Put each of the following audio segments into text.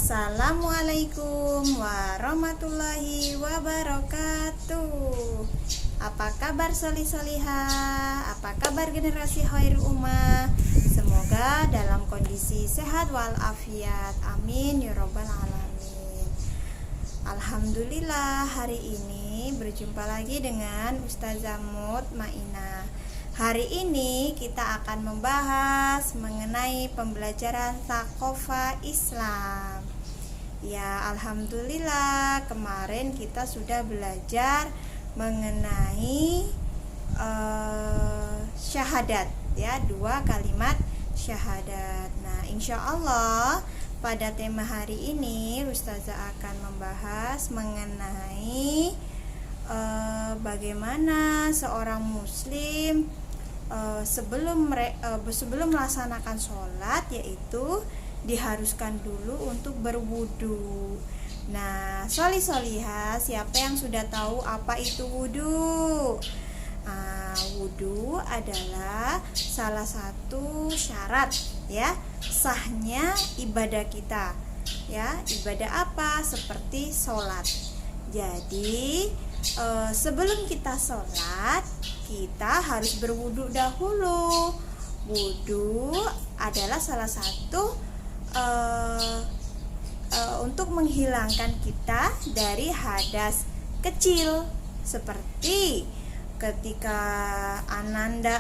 Assalamualaikum warahmatullahi wabarakatuh. Apa kabar solih-solihah? Apa kabar generasi khairul ummah? Semoga dalam kondisi sehat walafiat. Amin ya robbal alamin. Alhamdulillah, hari ini berjumpa lagi dengan Ustazah Mutmainah. Hari ini kita akan membahas mengenai pembelajaran Thaqafah Islam. Ya, alhamdulillah kemarin kita sudah belajar mengenai syahadat, ya, 2 kalimat syahadat. Nah, insya Allah pada tema hari ini Ustazah akan membahas mengenai bagaimana seorang muslim sebelum melaksanakan sholat, yaitu diharuskan dulu untuk berwudu. Nah, solihah, siapa yang sudah tahu apa itu wudu? Wudu adalah salah satu syarat, ya, sahnya ibadah kita. Ya, ibadah apa? Seperti sholat. Jadi sebelum kita sholat, kita harus berwudu dahulu. Wudu adalah salah satu untuk menghilangkan kita dari hadas kecil, seperti ketika ananda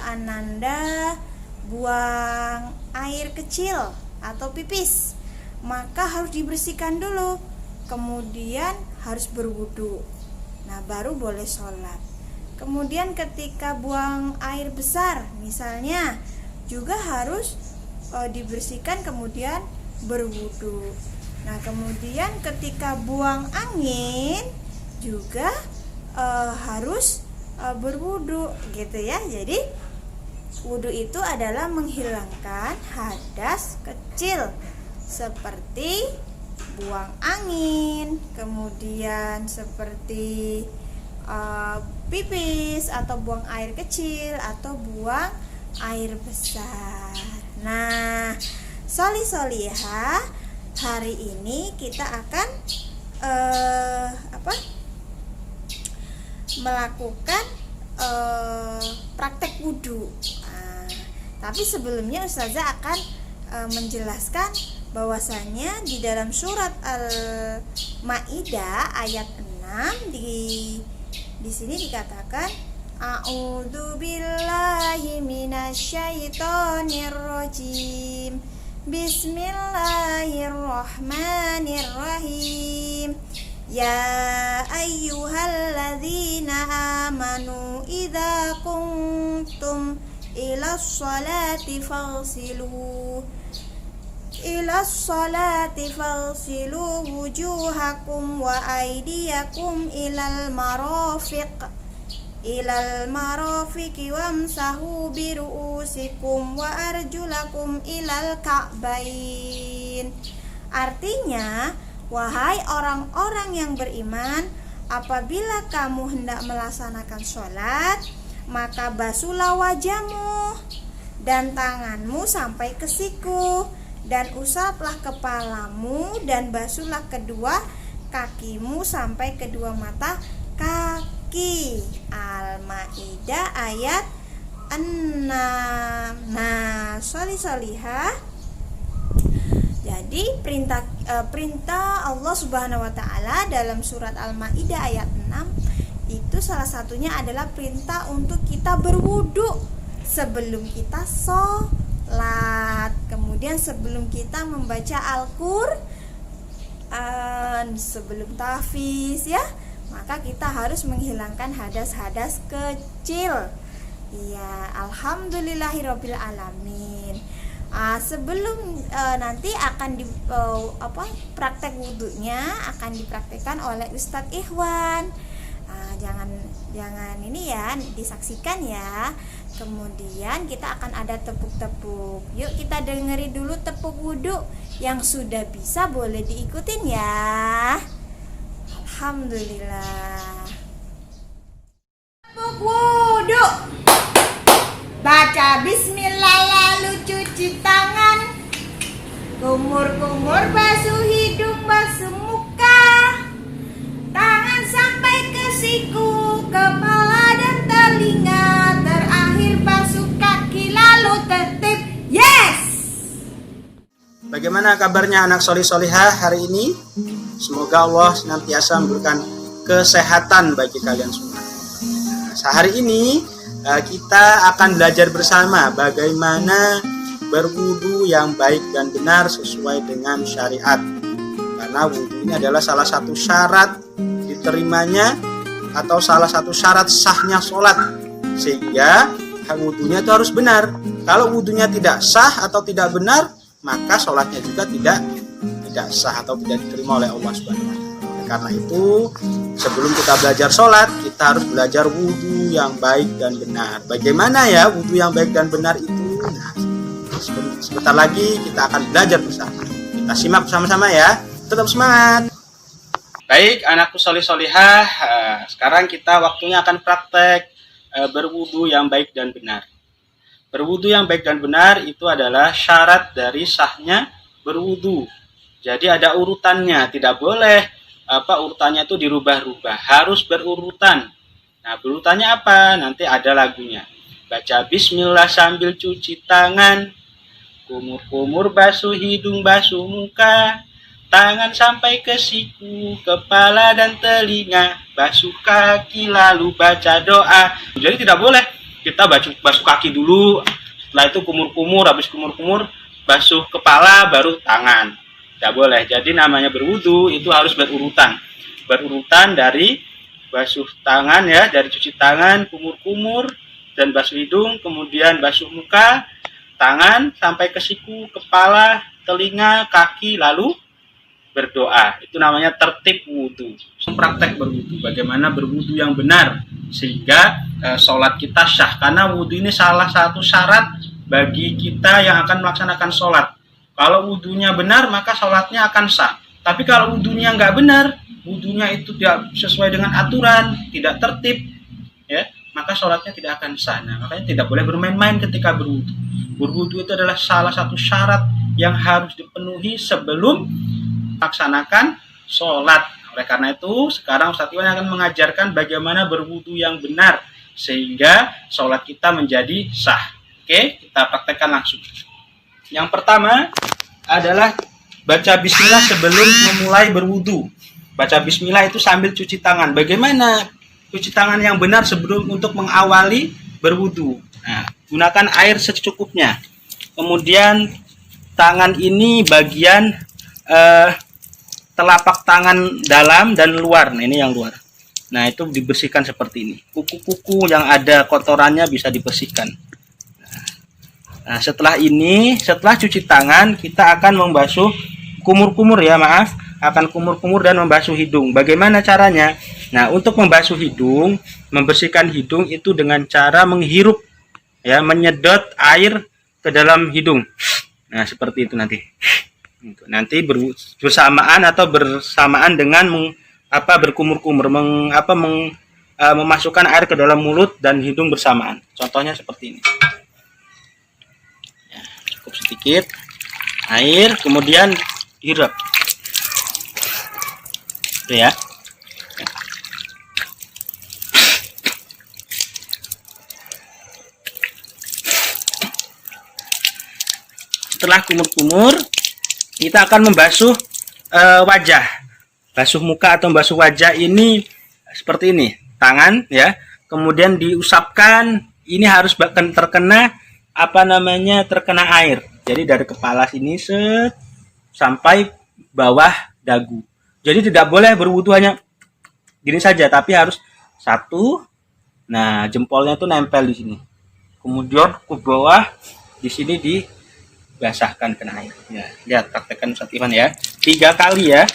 buang air kecil atau pipis, maka harus dibersihkan dulu, kemudian harus berwudu. Nah, baru boleh sholat. Kemudian ketika buang air besar misalnya, juga harus dibersihkan kemudian berwudu. Nah, kemudian ketika buang angin juga harus berwudu, gitu ya. Jadi wudu itu adalah menghilangkan hadas kecil seperti buang angin, kemudian seperti pipis atau buang air kecil atau buang air besar. Nah, solihah, hari ini kita akan melakukan praktek wudu. Tapi sebelumnya Ustazah akan menjelaskan bahwasanya di dalam surat Al-Maidah ayat 6 di sini dikatakan A'udzu billahi minasyaitonir rajim. Bismillahirrahmanirrahim. Ya ayyuhalladzina amanu idza kuntum ilas salati fagsilu wujuhakum wa aydiyakum ilal marafiqi wamsahu biru'usikum wa arjulakum ilal ka'bain. Artinya, wahai orang-orang yang beriman, apabila kamu hendak melaksanakan sholat, maka basuhlah wajahmu dan tanganmu sampai ke siku, dan usaplah kepalamu dan basuhlah kedua kakimu sampai kedua mata kaki. Al-Maidah ayat 6. Nah, solihah. Jadi perintah Allah Subhanahu wa taala dalam surat Al-Maidah ayat 6 itu salah satunya adalah perintah untuk kita berwudu sebelum kita sholat, kemudian sebelum kita membaca Al-Qur'an, sebelum tahfiz, ya, maka kita harus menghilangkan hadas-hadas kecil. Ya, alhamdulillahirabbil alamin. Sebelum nanti akan praktek wudunya akan dipraktekkan oleh Ustadz Ikhwan. Jangan ini ya, disaksikan ya. Kemudian kita akan ada tepuk-tepuk. Yuk kita dengerin dulu tepuk wudu. Yang sudah bisa boleh diikutin ya. Alhamdulillah. Tepuk wudu. Baca bismillah lalu cuci tangan. Kumur-kumur basuh hidung, basuh muka, tangan sampai ke siku, kepala dan telinga, terakhir basuh kaki lalu tertib. Yes! Bagaimana kabarnya anak solih-solihah hari ini? Semoga Allah senantiasa memberikan kesehatan bagi kalian semua. Hari ini kita akan belajar bersama bagaimana berwudu yang baik dan benar sesuai dengan syariat. Karena wudu ini adalah salah satu syarat diterimanya atau salah satu syarat sahnya sholat. Sehingga wudunya itu harus benar. Kalau wudunya tidak sah atau tidak benar, maka sholatnya juga tidak sah atau tidak diterima oleh Allah Subhanahu wa Ta'ala. Karena itu, sebelum kita belajar sholat, kita harus belajar wudu yang baik dan benar. Bagaimana ya wudu yang baik dan benar itu? Nah, sebentar lagi kita akan belajar bersama. Kita simak bersama-sama ya. Tetap semangat. Baik, anakku solih-solihah. Sekarang kita waktunya akan praktek berwudu yang baik dan benar. Berwudu yang baik dan benar itu adalah syarat dari sahnya berwudu. Jadi ada urutannya, tidak boleh urutannya itu dirubah-rubah, harus berurutan. Nah, berurutannya apa? Nanti ada lagunya. Baca bismillah sambil cuci tangan, kumur-kumur basuh hidung, basuh muka, tangan sampai ke siku, kepala dan telinga, basuh kaki lalu baca doa. Jadi tidak boleh kita basuh kaki dulu, setelah itu kumur-kumur, habis kumur-kumur basuh kepala baru tangan. Tidak boleh. Jadi namanya berwudu itu harus berurutan. Berurutan dari basuh tangan ya, dari cuci tangan, kumur-kumur, dan basuh hidung, kemudian basuh muka, tangan sampai ke siku, kepala, telinga, kaki, lalu berdoa. Itu namanya tertib wudu. Praktek berwudu. Bagaimana berwudu yang benar sehingga sholat kita syah. Karena wudu ini salah satu syarat bagi kita yang akan melaksanakan sholat. Kalau wudunya benar, maka sholatnya akan sah. Tapi kalau wudunya nggak benar, wudunya itu tidak sesuai dengan aturan, tidak tertib, ya, maka sholatnya tidak akan sah. Nah, makanya tidak boleh bermain-main ketika berwudu. Berwudu itu adalah salah satu syarat yang harus dipenuhi sebelum melaksanakan sholat. Oleh karena itu, sekarang Ustadz Iwan akan mengajarkan bagaimana berwudu yang benar sehingga sholat kita menjadi sah. Oke, kita praktekkan langsung. Yang pertama adalah baca bismillah sebelum memulai berwudu. Baca bismillah itu sambil cuci tangan. Bagaimana cuci tangan yang benar sebelum untuk mengawali berwudu? Nah, gunakan air secukupnya. Kemudian tangan ini bagian telapak tangan dalam dan luar. Nah, ini yang luar. Nah, itu dibersihkan seperti ini. Kuku-kuku yang ada kotorannya bisa dibersihkan. Nah, setelah cuci tangan, kita akan membasuh kumur-kumur ya, akan kumur-kumur dan membasuh hidung. Bagaimana caranya? Nah, untuk membasuh hidung, membersihkan hidung itu dengan cara menghirup, ya, menyedot air ke dalam hidung. Nah, seperti itu nanti. Nanti bersamaan dengan berkumur-kumur, memasukkan air ke dalam mulut dan hidung bersamaan. Contohnya seperti ini. Sedikit air, kemudian hirap itu ya. Setelah kumur-kumur, kita akan membasuh wajah, basuh muka atau membasuh wajah ini seperti ini, tangan ya, kemudian diusapkan, ini harus terkena terkena air. Jadi dari kepala sini sampai bawah dagu. Jadi tidak boleh berwudu hanya gini saja, tapi harus satu. Nah, jempolnya itu nempel di sini. Kemudian ke bawah di sini dibasahkan kena air. Ya, lihat praktekkan Ustadz Iwan ya. 3 kali ya.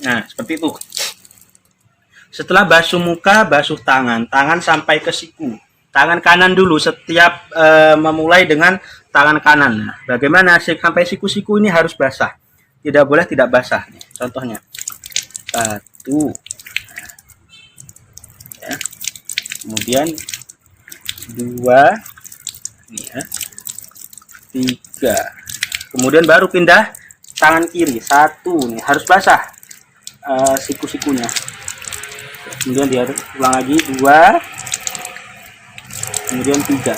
Nah, seperti itu. Setelah basuh muka, basuh tangan sampai ke siku. Tangan kanan dulu setiap memulai dengan tangan kanan. Nah, bagaimana sampai siku-siku ini harus basah. tidak boleh tidak basah. Contohnya 1, ya. Kemudian 2, ini ya, 3. Kemudian baru pindah tangan kiri. 1 nih harus basah siku-sikunya. Kemudian dia ulang lagi 2, kemudian 3.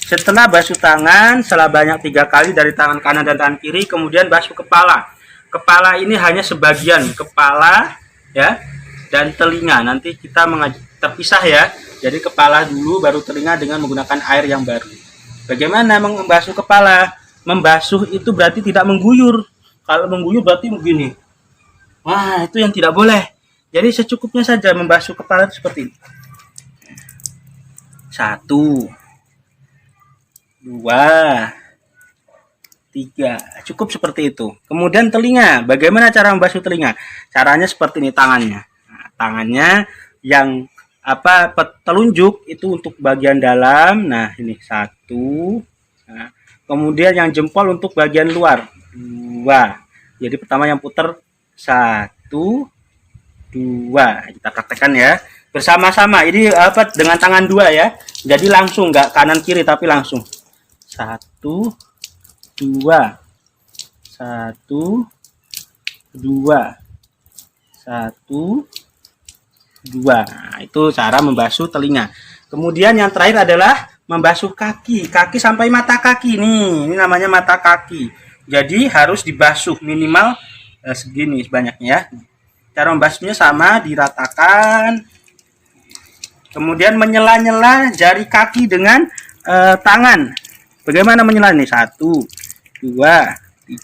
Setelah basuh tangan sebanyak 3 kali dari tangan kanan dan tangan kiri, kemudian basuh kepala. Kepala ini hanya sebagian kepala ya, dan telinga. Nanti kita terpisah ya. Jadi kepala dulu baru telinga dengan menggunakan air yang baru. Bagaimana membasuh kepala? Membasuh itu berarti tidak mengguyur. Kalau mengguyur berarti begini. Wah, itu yang tidak boleh. Jadi secukupnya saja membasuh kepala seperti ini. 1, 2, 3, cukup seperti itu. Kemudian telinga, bagaimana cara membasuh telinga? Caranya seperti ini tangannya. Nah, tangannya yang telunjuk itu untuk bagian dalam. Nah, ini 1. Nah, kemudian yang jempol untuk bagian luar. 2. Jadi pertama yang putar 1, 2. Kita praktekkan ya. Bersama-sama. Ini dengan tangan 2 ya. Jadi langsung, nggak kanan kiri tapi langsung. 1, 2, 1, 2, 1, 2. Nah, itu cara membasuh telinga. Kemudian yang terakhir adalah membasuh kaki. Kaki sampai mata kaki nih. Ini namanya mata kaki. Jadi harus dibasuh minimal segini banyaknya ya. Cara membasuhnya sama, diratakan. Kemudian menyela-nyela jari kaki dengan tangan. Bagaimana menyela nih? 1, 2,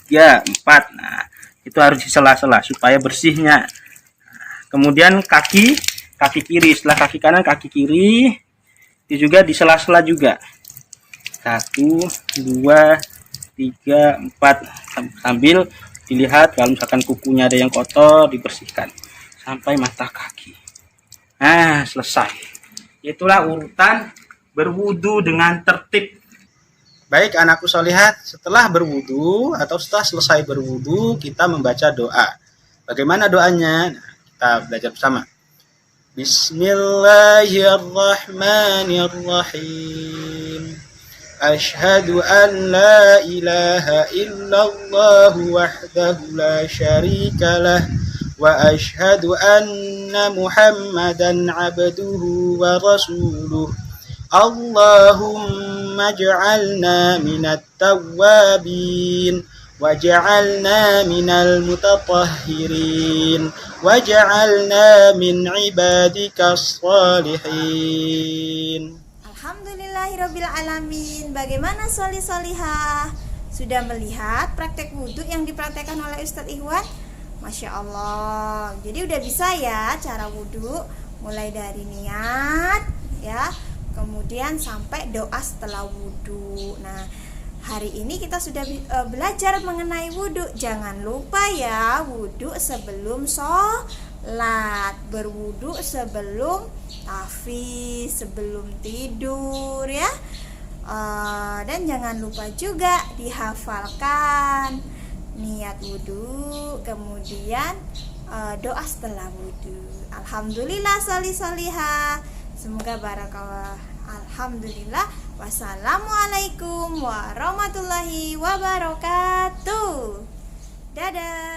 3, 4. Nah, itu harus disela-sela supaya bersihnya. Kemudian kaki kiri, setelah kaki kanan kaki kiri itu juga disela-sela juga. 1, 2, 3, 4. Sambil dilihat kalau misalkan kukunya ada yang kotor dibersihkan sampai mata kaki. Nah, selesai. Itulah urutan berwudu dengan tertib. Baik anakku solihat, setelah berwudu atau setelah selesai berwudu kita membaca doa. Bagaimana doanya? Nah, kita belajar bersama. Bismillahirrahmanirrahim. Ashhadu an la ilaha illallah wahdahu la syarikalah wa ashhadu anna Muhammadan abduhu wa rasuluh. Allahumma ij'alna minat tawwabin waj'alna minal mutatahhirin waj'alna min ibadikas salihin. Alhamdulillahirabbil alamin. Bagaimana solih-solihah? Sudah melihat praktek wudhu yang dipraktekkan oleh Ustadz Ikhwan? Masya Allah. Jadi udah bisa ya cara wudhu, mulai dari niat ya, kemudian sampai doa setelah wudhu. Nah, hari ini kita sudah belajar mengenai wudhu. Jangan lupa ya, wudhu sebelum sholat, berwudhu sebelum tahfiz, sebelum tidur ya. Dan jangan lupa juga dihafalkan niat wudhu, kemudian doa setelah wudhu. Alhamdulillah solih-solihah. Semoga barakallah. Alhamdulillah. Wassalamualaikum warahmatullahi wabarakatuh. Dadah.